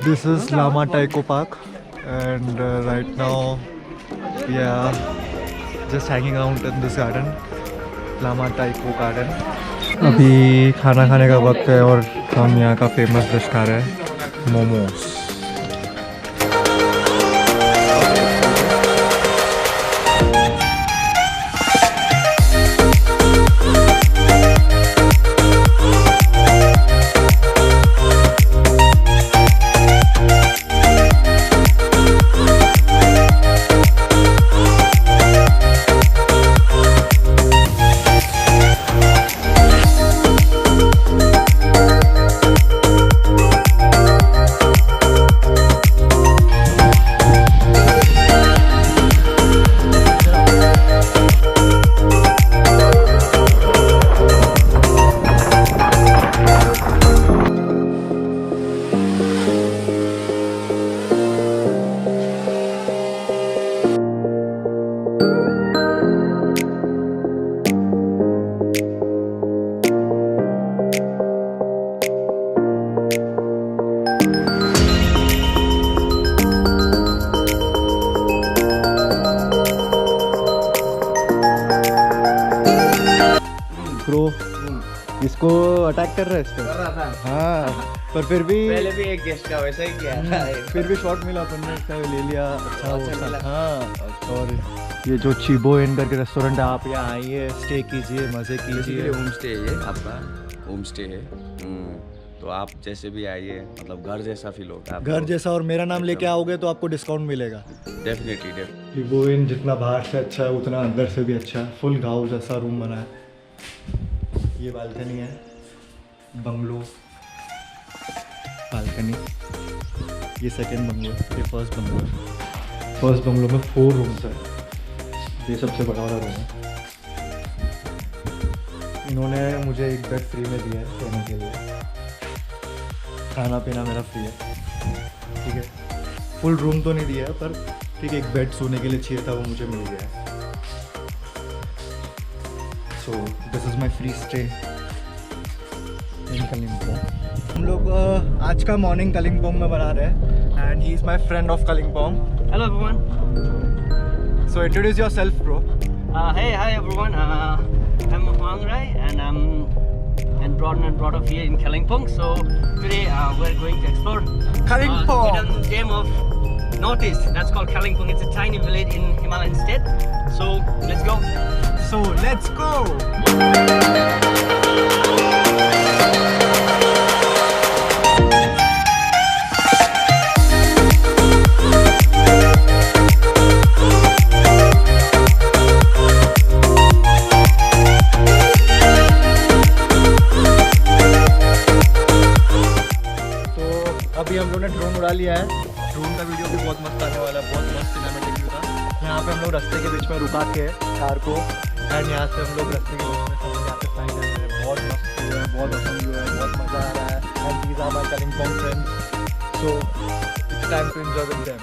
This is Lama Taiko Park, and right now we are just hanging out in this garden, Lama Taiko Garden. अभी खाना खाने का वक्त है और हम यहाँ का फेमस डिश खा रहे हैं, मोमोज. ब्रो इसको अटैक कर रहा है इसको. कर रहा था. हाँ पर फिर भी पहले भी एक गेस्ट का वैसा ही किया था. फिर भी शॉट मिला, अपन ने इसका ले लिया. अच्छा अच्छा मिला. हाँ. और ये जो चीबो इन करके रेस्टोरेंट है, आप यहाँ आइए, स्टे कीजिए, मज़े कीजिए. होम स्टे है ये आपका, होम स्टे है. तो आप जैसे भी आइए, मतलब घर जैसा फील होगा. घर जैसा. और मेरा नाम लेके आओगे तो आपको डिस्काउंट मिलेगा. डेफिनेटली. चीबो इन जितना बाहर से अच्छा है उतना अंदर से भी अच्छा है. फुल गाँव जैसा रूम बना है. ये बालकनी है, बंगलो बालकनी. ये सेकंड बंगलो, ये फर्स्ट बंगलो. फर्स्ट बंगलो में 4 रूम्स है. ये सबसे बड़ा वाला रूम है. इन्होंने मुझे एक बेड फ्री में दिया है सोने के लिए. खाना पीना मेरा फ्री है. ठीक है, फुल रूम तो नहीं दिया है पर ठीक है, एक बेड सोने के लिए चाहिए था, वो मुझे मिल गया है. So this is my free stay in Kalimpong. हम लोग आज का मॉर्निंग कलिम्पोंग में बना रहे हैं, and he is my friend of Kalimpong. Hello everyone. So introduce yourself, bro. Hi everyone. I'm Hoàng Rai and I'm brought up here in Kalimpong. So today we're going to explore Kalimpong. hidden gem of Northeast. That's called Kalimpong. It's a tiny village in Himalayan state. So let's go. So let's go. अभी हम लोग ने drone उड़ा लिया है. Drone का video भी बहुत मस्त आने वाला है. बहुत मस्त सिनेमैटिक व्यू था. यहाँ पे हम लोग रास्ते के बीच में रुका के कार को, एंड यहाँ से हम लोग रास्ते के बीच में सब यहाँ पे फ्लाई कर रहे हैं. बहुत मस्त व्यू है, बहुत पसंद व्यू है, बहुत मज़ा आ रहा है. And these are my Kalimpong friends, so it's time to enjoy with them.